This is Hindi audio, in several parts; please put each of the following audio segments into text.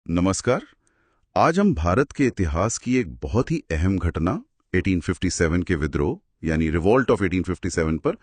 नमस्कार। आज हम भारत के इतिहास की एक बहुत ही अहम घटना 1857 के विद्रोह यानी रिवॉल्ट ऑफ 1857 पर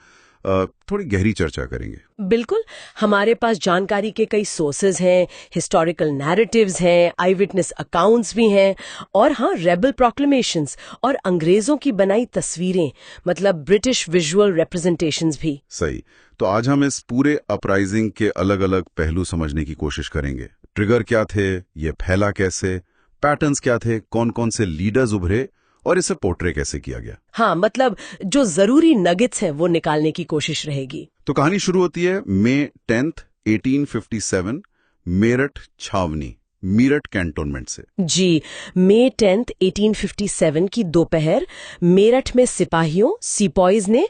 थोड़ी गहरी चर्चा करेंगे। बिल्कुल। हमारे पास जानकारी के कई सोर्सेज हैं, हिस्टोरिकल नैरेटिव्स हैं, आई विटनेस अकाउंट्स भी हैं और हाँ, रेबल प्रोक्लेमेशंस और अंग्रेजों की बनाई तस्वीरें, मतलब ब्रिटिश विजुअल रिप्रेजेंटेशंस भी। सही। तो आज हम इस पूरे अपराइजिंग के अलग अलग पहलू समझने की कोशिश करेंगे। ट्रिगर क्या थे, ये फैला कैसे, पैटर्न्स क्या थे, कौन कौन से लीडर्स उभरे और इसे पोर्ट्रे कैसे किया गया। हाँ, मतलब जो जरूरी नगेट्स हैं वो निकालने की कोशिश रहेगी। तो कहानी शुरू होती है मई 10, 1857 मेरठ छावनी, मीरठ कैंटोनमेंट से। जी, मई 10, 1857 की दोपहर मेरठ में सिपाहीज ने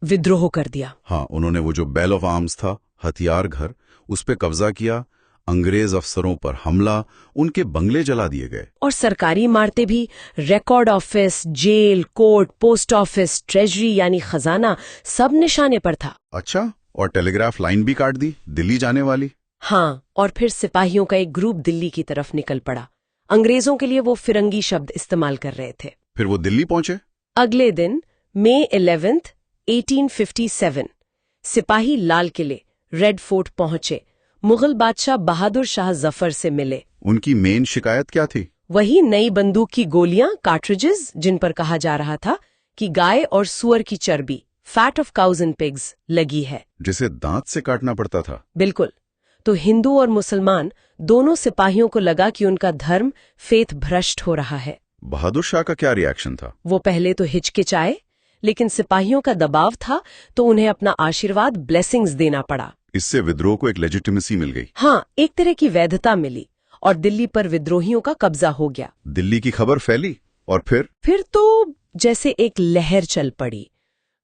विद्रोह कर दिया। हाँ, उन्होंने वो जो बेल ऑफ आर्म्स था, हथियार घर, उस पे कब्जा किया। अंग्रेज अफसरों पर हमला, उनके बंगले जला दिए गए और सरकारी इमारतें भी, record office, jail, court, post office, treasury यानी खजाना, सब निशाने पर था। अच्छा, और टेलीग्राफ लाइन भी काट दी दिल्ली जाने वाली। हाँ, और फिर सिपाहियों का एक ग्रुप दिल्ली की तरफ निकल पड़ा। अंग्रेजों के लिए वो फिरंगी शब्द इस्तेमाल कर रहे थे। फिर वो दिल्ली पहुंचे। अगले दिन मई 11, 1857 सिपाही लाल किले, रेड फोर्ट पहुंचे। मुगल बादशाह बहादुर शाह जफर से मिले। उनकी मेन शिकायत क्या थी? वही नई बंदूक की गोलियां, कार्ट्रिजेस, जिन पर कहा जा रहा था कि गाय और सुअर की चर्बी, fat of cows and pigs, लगी है, जिसे दांत से काटना पड़ता था। बिल्कुल। तो हिंदू और मुसलमान दोनों सिपाहियों को लगा कि उनका धर्म, फेथ भ्रष्ट हो रहा है। बहादुर शाह का क्या रिएक्शन था? वो पहले तो हिचकिचाए, लेकिन सिपाहियों का दबाव था तो उन्हें अपना आशीर्वाद, ब्लेसिंग्स देना पड़ा। इससे विद्रोह को एक लेजिटिमेसी मिल गई। हाँ, एक तरह की वैधता मिली और दिल्ली पर विद्रोहियों का कब्जा हो गया। दिल्ली की खबर फैली और फिर तो जैसे एक लहर चल पड़ी।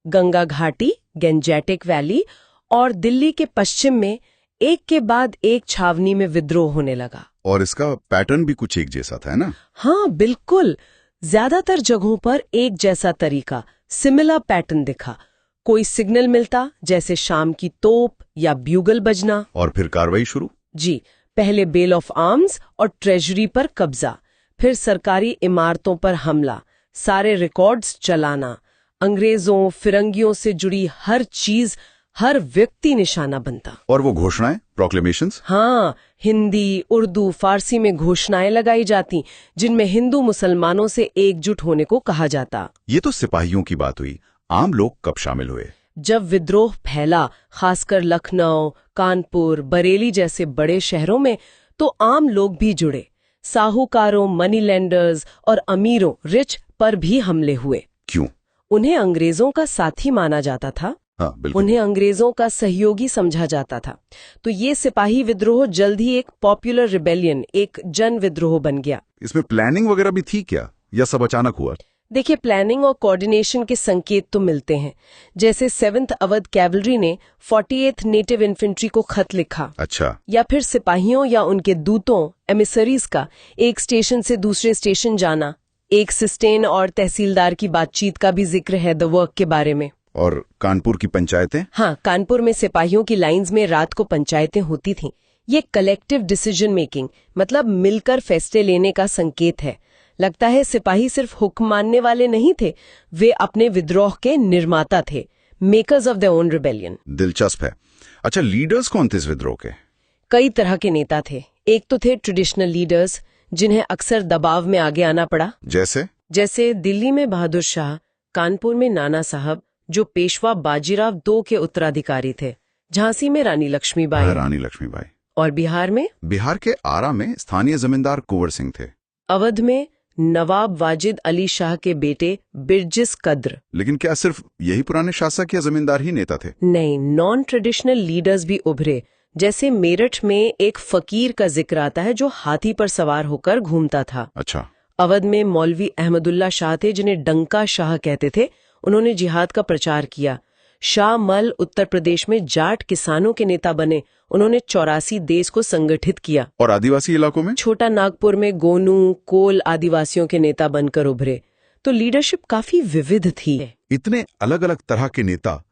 गंगा घाटी, गंजेटिक वैली और दिल्ली के पश्चिम में एक के बाद एक छावनी में विद्रोह होने लगा। और इसका पैटर्न भी कुछ एक जैसा था, है ना? हाँ, बिल्कुल। ज्यादातर जगहों पर एक जैसा तरीका, सिमिलर पैटर्न दिखा। कोई सिग्नल मिलता, जैसे शाम की तोप या ब्यूगल बजना, और फिर कार्रवाई शुरू। जी, पहले बेल ऑफ आर्म्स और ट्रेजरी पर कब्जा, फिर सरकारी इमारतों पर हमला, सारे रिकॉर्ड्स चलाना, अंग्रेजों, फिरंगियों से जुड़ी हर चीज, हर व्यक्ति निशाना बनता। और वो घोषणाएं, प्रोक्लेमेशंस? हाँ, हिंदी, उर्दू, फारसी में घोषणाएं लगाई जाती, जिनमें हिंदू मुसलमानों से एकजुट होने को कहा जाता। ये तो सिपाहियों की बात हुई। आम लोग कब शामिल हुए? जब विद्रोह फैला, खासकर लखनऊ, कानपुर, बरेली जैसे बड़े शहरों में, तो आम लोग भी जुड़े। साहूकारों, मनी लेंडर्स और अमीरों, रिच पर भी हमले हुए। क्यों? उन्हें अंग्रेजों का साथी माना जाता था। हाँ, बिल्कुल। उन्हें अंग्रेजों का सहयोगी समझा जाता था। तो ये सिपाही विद्रोह जल्द ही एक पॉपुलर रिबेलियन, एक जन विद्रोह बन गया। इसमें प्लानिंग वगैरह भी थी क्या, या सब अचानक हुआ? देखिए, प्लानिंग और कोऑर्डिनेशन के संकेत तो मिलते हैं। जैसे 7th अवध कैवलरी ने 48th नेटिव इन्फेंट्री को खत लिखा। अच्छा। या फिर सिपाहियों या उनके दूतों, एमिसरीज का एक स्टेशन से दूसरे स्टेशन जाना। एक सिस्टेन और तहसीलदार की बातचीत का भी जिक्र है द वर्क के बारे में। और कानपुर की पंचायतें? हाँ, कानपुर में सिपाहियों की लाइंस में रात को पंचायतें होती थीं। ये कलेक्टिव डिसीजन मेकिंग, मतलब मिलकर फैसले लेने का संकेत है। लगता है सिपाही सिर्फ हुक्म मानने वाले नहीं थे, वे अपने विद्रोह के निर्माता थे, makers of their own rebellion. दिलचस्प है। अच्छा, लीडर्स कौन थे इस विद्रोह के? कई तरह के नेता थे। एक तो थे ट्रेडिशनल लीडर्स, जिन्हें अक्सर दबाव में आगे आना पड़ा। जैसे दिल्ली में बहादुर शाह, कानपुर में नाना साहब, जो पेशवा बाजीराव II के उत्तराधिकारी थे, झांसी में रानी लक्ष्मीबाई, और बिहार के आरा में स्थानीय जमींदार कुंवर सिंह थे। अवध में नवाब वाजिद अली शाह के बेटे बिरजिस कद्र। लेकिन क्या सिर्फ यही पुराने शासक या जमींदार ही नेता थे? नहीं, नॉन ट्रेडिशनल लीडर्स भी उभरे। जैसे मेरठ में एक फकीर का जिक्र आता है जो हाथी पर सवार होकर घूमता था। अच्छा। अवध में मौलवी अहमदुल्ला शाह थे, जिन्हें डंका शाह कहते थे। उन्होंने जिहाद का प्रचार किया। शाह मल उत्तर प्रदेश में जाट किसानों के नेता बने। उन्होंने 84 देश को संगठित किया। और आदिवासी इलाकों में? छोटा नागपुर में गोनू, कोल आदिवासियों के नेता बनकर उभरे। तो लीडरशिप काफी विविध थी। इतने अलग अलग तरह के नेता,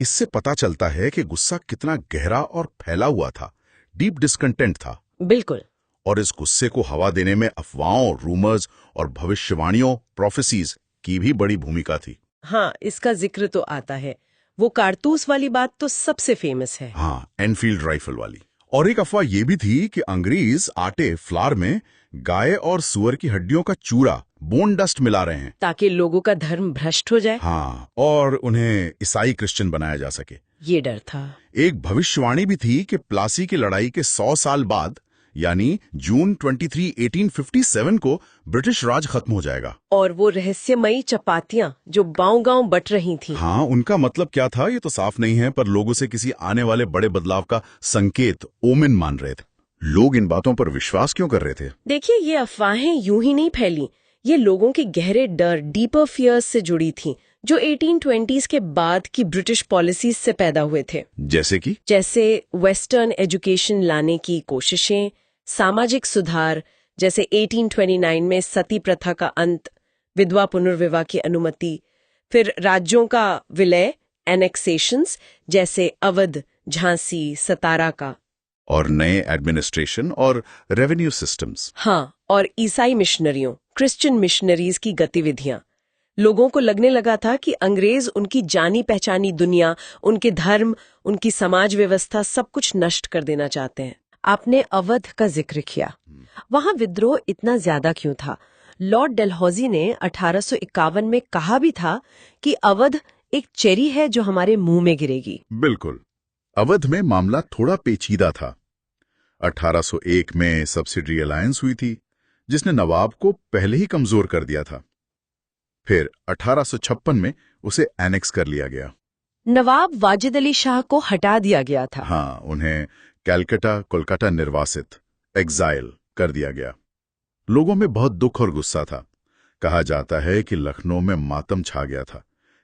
इससे पता चलता है कि गुस्सा कितना गहरा और फैला हुआ था। डीप डिस्कंटेंट था। बिल्कुल। और इस गुस्से को हवा देने में अफवाहों, रूमर्स और भविष्यवाणियों, प्रोफेसीज की भी बड़ी भूमिका थी। हाँ, इसका जिक्र तो आता है। वो कारतूस वाली बात तो सबसे फेमस है। हाँ, एनफील्ड राइफल वाली। और एक अफवाह ये भी थी कि अंग्रेज आटे, फ्लार में गाय और सुअर की हड्डियों का चूरा, बोन डस्ट मिला रहे हैं, ताकि लोगों का धर्म भ्रष्ट हो जाए। हाँ, और उन्हें ईसाई क्रिश्चियन बनाया जा सके। ये डर था। एक भविष्यवाणी भी थी कि प्लासी की लड़ाई के 100 साल बाद, यानी जून 23, 1857 को ब्रिटिश राज खत्म हो जाएगा। और वो रहस्यमयी चपातियां जो गांव-गांव बट रही थी। हाँ, उनका मतलब क्या था ये तो साफ नहीं है, पर लोगों से किसी आने वाले बड़े बदलाव का संकेत, ओमेन मान रहे थे। लोग इन बातों पर विश्वास क्यों कर रहे थे? देखिए, ये अफवाहें यूं ही नहीं फैली। ये लोगों के गहरे डर, डीपर फियर्स से जुड़ी थी, जो 1820s के बाद की ब्रिटिश पॉलिसीज से पैदा हुए थे। जैसे वेस्टर्न एजुकेशन लाने की कोशिशें, सामाजिक सुधार, जैसे 1829 में सती प्रथा का अंत, विधवा पुनर्विवाह की अनुमति, फिर राज्यों का विलय, एनेक्सेशंस, जैसे अवध, झांसी, सतारा का, और नए एडमिनिस्ट्रेशन और रेवेन्यू सिस्टम्स। हाँ, और ईसाई मिशनरियों, क्रिश्चियन मिशनरीज की गतिविधियां। लोगों को लगने लगा था कि अंग्रेज उनकी जानी पहचानी दुनिया, उनके धर्म, उनकी समाज व्यवस्था सब कुछ नष्ट कर देना चाहते हैं। आपने अवध का जिक्र किया। वहां विद्रोह इतना ज्यादा क्यों था? लॉर्ड डलहौजी ने 1851 में कहा भी था कि अवध एक चेरी है जो हमारे मुंह में गिरेगी। बिल्कुल। अवध में मामला थोड़ा पेचीदा था। 1801 में सब्सिडी अलायंस हुई थी, जिसने नवाब को पहले ही कमजोर कर दिया था। फिर 1856 में उसे एनेक्स कर लिया गया। नवाब वाजिद अली शाह को हटा दिया गया था। हाँ, उन्हें कैलकाटा, कोलकाता निर्वासित, एग्जाइल कर दिया गया। लोगों में बहुत दुख और गुस्सा था। कहा जाता है कि लखनऊ में मातम छा गया था,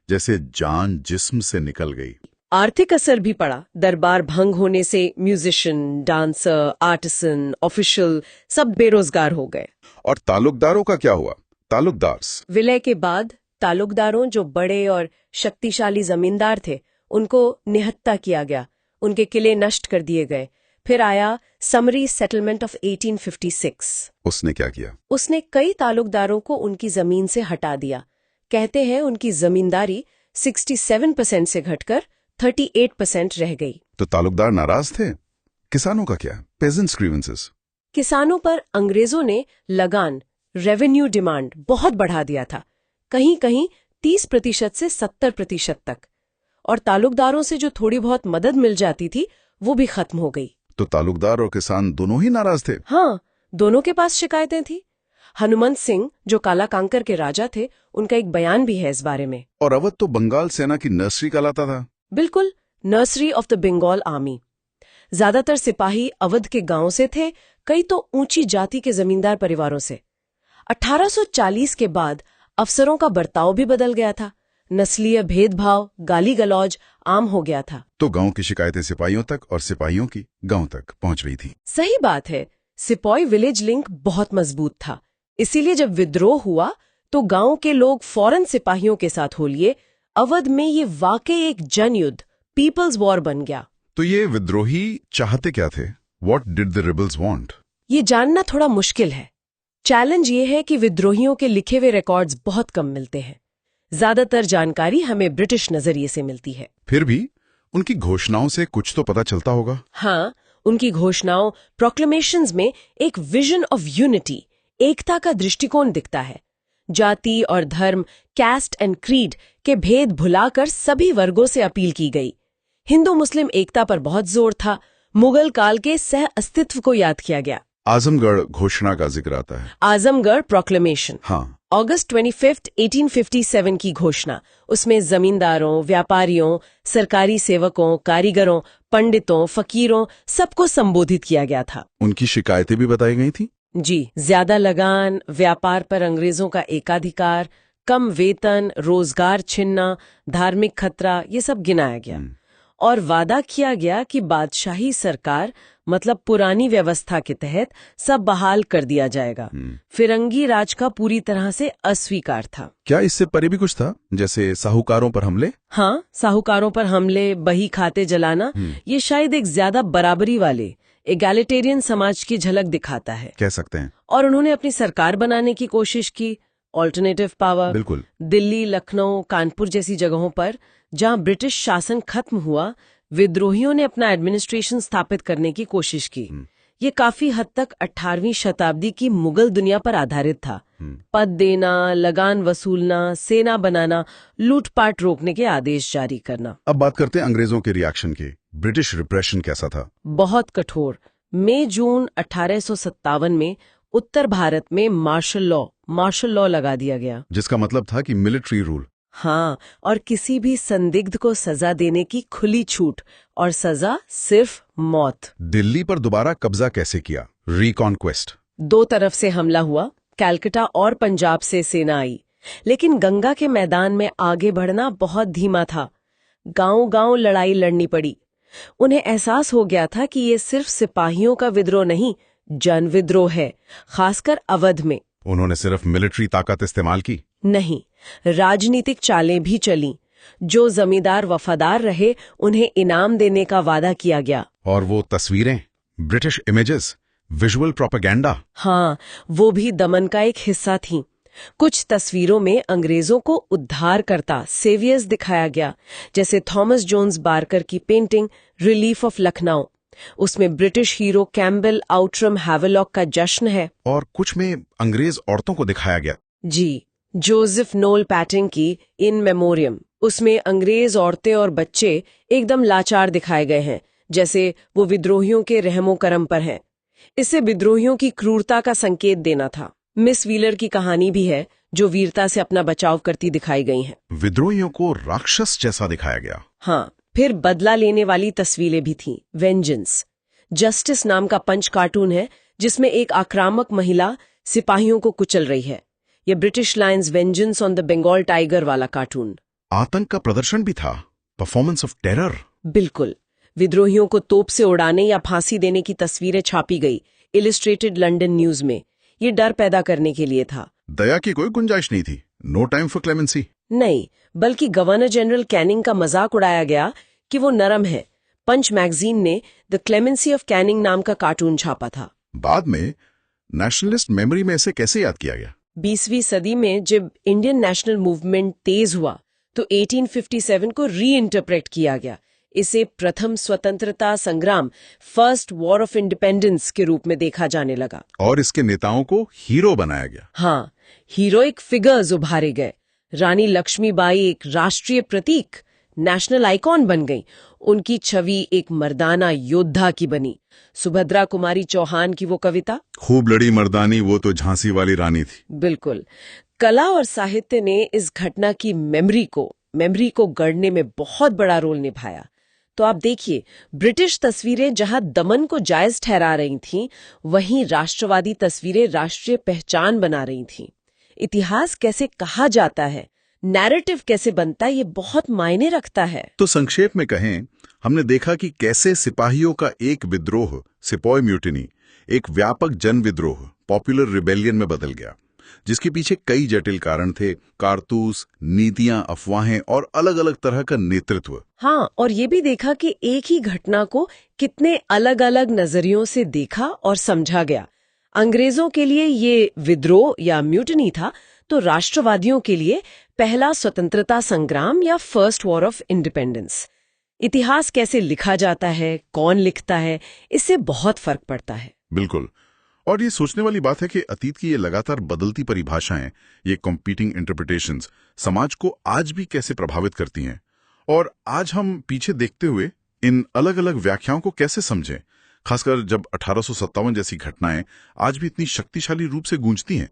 जैसे जान जिस्म से निकल गई। आर्थिक असर भी पड़ा। दरबार भंग होने से म्यूजिशियन, डांसर, आर्टिसन, ऑफिशियल सब बेरोजगार हो गए। और तालुकदारों का क्या हुआ? तालुकदार्स विलय के बाद तालुकदारों, जो बड़े और शक्तिशाली जमींदार थे, उनको निहत्था किया गया। उनके किले नष्ट कर दिए गए। फिर आया समरी सेटलमेंट ऑफ 1856। उसने क्या किया? उसने कई तालुकदारों को उनकी जमीन से हटा दिया। कहते हैं उनकी जमींदारी 67% से घटकर 38% रह गई। तो तालुकदार नाराज थे। किसानों का क्या? Pageants grievances. किसानों पर अंग्रेजों ने लगान, रेवेन्यू डिमांड बहुत बढ़ा दिया था, कहीं कहीं 30% से 70% तक। और तालुकदारों से जो थोड़ी बहुत मदद मिल जाती थी, वो भी खत्म हो गई। तो तालुकदार और किसान दोनों ही नाराज थे? हाँ, दोनों के पास शिकायतें थी। हनुमंत सिंह, जो काला कांकर के राजा थे, उनका एक बयान भी है इस बारे में। और अवध तो बंगाल सेना की नर्सरी कहलाता था। बिल्कुल, nursery of the Bengal army. ज्यादातर सिपाही अवध के गांव से थे, कई तो ऊंची जाति के जमींदार परिवारों से। 1840 के बाद अफसरों का बर्ताव भी बदल गया था। नस्लीय भेदभाव, गाली गलौज आम हो गया था। तो गांव की शिकायतें सिपाहियों तक और सिपाहियों की गांव तक पहुंच रही थी। सही बात है। सिपाही विलेज लिंक बहुत मजबूत था। इसीलिए जब विद्रोह हुआ तो गांव के लोग फौरन सिपाहियों के साथ हो लिए। अवध में ये वाकई एक जनयुद्ध, पीपल्स वॉर बन गया। तो ये विद्रोही चाहते क्या थे? What did the rebels want? ये जानना थोड़ा मुश्किल है। चैलेंज ये है कि विद्रोहियों के लिखे हुए रिकॉर्ड्स बहुत कम मिलते हैं। ज्यादातर जानकारी हमें ब्रिटिश नजरिए से मिलती है। फिर भी उनकी घोषणाओं से कुछ तो पता चलता होगा। हाँ, उनकी घोषणाओं, प्रोक्लेमेशंस में एक विजन ऑफ यूनिटी, एकता का दृष्टिकोण दिखता है। जाति और धर्म, कैस्ट एंड क्रीड के भेद भुलाकर सभी वर्गों से अपील की गई। हिंदू मुस्लिम एकता पर बहुत जोर था। मुगल काल के सह अस्तित्व को याद किया गया। आजमगढ़ घोषणा का जिक्र आता है। आजमगढ़ प्रोक्लेमेशन, हाँ, अगस्त 25, 1857 की घोषणा। उसमें जमींदारों, व्यापारियों, सरकारी सेवकों, कारीगरों, पंडितों, फकीरों सबको संबोधित किया गया था। उनकी शिकायतें भी बताई गई थी। जी, ज्यादा लगान, व्यापार पर अंग्रेजों का एकाधिकार, कम वेतन, रोजगार छिनना, धार्मिक खतरा, ये सब गिनाया गया। और वादा किया गया कि बादशाही सरकार, मतलब पुरानी व्यवस्था के तहत सब बहाल कर दिया जाएगा। फिरंगी राज का पूरी तरह से अस्वीकार था। क्या इससे परे भी कुछ था, जैसे साहूकारों पर हमले? हाँ, साहूकारों पर हमले, बही खाते जलाना, ये शायद एक ज्यादा बराबरी वाले, एगैलिटेरियन समाज की झलक दिखाता है, कह सकते हैं। और उन्होंने अपनी सरकार बनाने की कोशिश की, ऑल्टरनेटिव पावर। बिल्कुल। दिल्ली, लखनऊ, कानपुर जैसी जगहों पर जहां ब्रिटिश शासन खत्म हुआ, विद्रोहियों ने अपना एडमिनिस्ट्रेशन स्थापित करने की कोशिश की। ये काफी हद तक 18वीं शताब्दी की मुगल दुनिया पर आधारित था। पद देना, लगान वसूलना, सेना बनाना, लूटपाट रोकने के आदेश जारी करना। अब बात करते हैं अंग्रेजों के रिएक्शन की। ब्रिटिश रिप्रेशन कैसा था? बहुत कठोर। मई जून 1857 में उत्तर भारत में मार्शल लॉ लगा दिया गया, जिसका मतलब था कि मिलिट्री रूल। हाँ, और किसी भी संदिग्ध को सजा देने की खुली छूट, और सजा सिर्फ मौत। दिल्ली पर दोबारा कब्जा कैसे किया? रिकॉन्क्वेस्ट। 2 तरफ से हमला हुआ, कलकत्ता और पंजाब से सेना आई, लेकिन गंगा के मैदान में आगे बढ़ना बहुत धीमा था। गांव-गांव लड़ाई लड़नी पड़ी। उन्हें एहसास हो गया था कि ये सिर्फ सिपाहियों का विद्रोह नहीं, जन विद्रोह है, खासकर अवध में। उन्होंने सिर्फ मिलिट्री ताकत इस्तेमाल की? नहीं, राजनीतिक चालें भी चलीं। जो जमींदार वफादार रहे, उन्हें इनाम देने का वादा किया गया। और वो तस्वीरें, ब्रिटिश इमेजेस, विजुअल प्रोपेगेंडा। हाँ, वो भी दमन का एक हिस्सा थीं। कुछ तस्वीरों में अंग्रेजों को उद्धार करता, सेवियर्स दिखाया गया, जैसे थॉमस जोन्स बारकर की पेंटिंग रिलीफ ऑफ लखनऊ। उसमें ब्रिटिश हीरो कैम्बेल आउट्रम हैवेलॉक का जश्न है। और कुछ में अंग्रेज औरतों को दिखाया गया। जी, जोसेफ नोल पैटिंग की इन मेमोरियम। उसमें अंग्रेज औरतें और बच्चे एकदम लाचार दिखाए गए हैं, जैसे वो विद्रोहियों के रहमो करम पर हैं। इससे विद्रोहियों की क्रूरता का संकेत देना था। मिस व्हीलर की कहानी भी है, जो वीरता से अपना बचाव करती दिखाई गई हैं। विद्रोहियों को राक्षस जैसा दिखाया गया। हाँ, फिर बदला लेने वाली तस्वीरें भी थीं। वेंजेंस जस्टिस नाम का पंच कार्टून है, जिसमें एक आक्रामक महिला सिपाहियों को कुचल रही है। ये British lion's vengeance on the Bengal tiger वाला कार्टून। आतंक का प्रदर्शन भी था, परफॉर्मेंस ऑफ टेरर। बिल्कुल। विद्रोहियों को तोप से उड़ाने या फांसी देने की तस्वीरें छापी गई इलस्ट्रेटेड लंदन न्यूज में। ये डर पैदा करने के लिए था। दया की कोई गुंजाइश नहीं थी। No time for clemency. नहीं, बल्कि गवर्नर जनरल कैनिंग का मजाक उड़ाया गया कि वो नरम है। पंच मैगजीन ने द क्लेमेंसी ऑफ कैनिंग नाम का कार्टून छापा था। बाद में नेशनलिस्ट मेमोरी में इसे कैसे याद किया गया? 20वीं सदी में जब इंडियन नेशनल मूवमेंट तेज हुआ, तो 1857 को रीइंटरप्रेट किया गया। इसे प्रथम स्वतंत्रता संग्राम, फर्स्ट वॉर ऑफ इंडिपेंडेंस के रूप में देखा जाने लगा। और इसके नेताओं को हीरो बनाया गया। हाँ, हीरोइक फिगर्स उभारे गए। रानी लक्ष्मीबाई एक राष्ट्रीय प्रतीक, नेशनल आइकॉन बन गई। उनकी छवि एक मर्दाना योद्धा की बनी। सुभद्रा कुमारी चौहान की वो कविता, खूब लड़ी मर्दानी, वो तो झांसी वाली रानी थी। बिल्कुल। कला और साहित्य ने इस घटना की मेमोरी को गढ़ने में बहुत बड़ा रोल निभाया। तो आप देखिए, ब्रिटिश तस्वीरें जहां दमन को जायज ठहरा रही थीं, वहीं राष्ट्रवादी तस्वीरें राष्ट्रीय पहचान बना रही थीं। इतिहास कैसे कहा जाता है, नैरेटिव कैसे बनता है, ये बहुत मायने रखता है। तो संक्षेप में कहें, हमने देखा कि कैसे सिपाहियों का एक विद्रोह, सिपॉय म्यूटिनी, एक व्यापक जन विद्रोह, पॉपुलर रिबेलियन में बदल गया, जिसके पीछे कई जटिल कारण थे, कारतूस, नीतियां, अफवाहें और अलग अलग तरह का नेतृत्व। हाँ, और ये भी देखा कि एक ही घटना को कितने अलग अलग नजरियों से देखा और समझा गया। अंग्रेजों के लिए ये विद्रोह या म्यूटिनी था, तो राष्ट्रवादियों के लिए पहला स्वतंत्रता संग्राम या फर्स्ट वॉर ऑफ इंडिपेंडेंस। इतिहास कैसे लिखा जाता है, कौन लिखता है, इससे बहुत फर्क पड़ता है। बिल्कुल। और ये सोचने वाली बात है कि अतीत की ये लगातार बदलती परिभाषाएं, ये कॉम्पीटिंग इंटरप्रिटेशंस समाज को आज भी कैसे प्रभावित करती हैं, और आज हम पीछे देखते हुए इन अलग अलग व्याख्याओं को कैसे समझें, खासकर जब 1857 जैसी घटनाएं आज भी इतनी शक्तिशाली रूप से गूंजती हैं।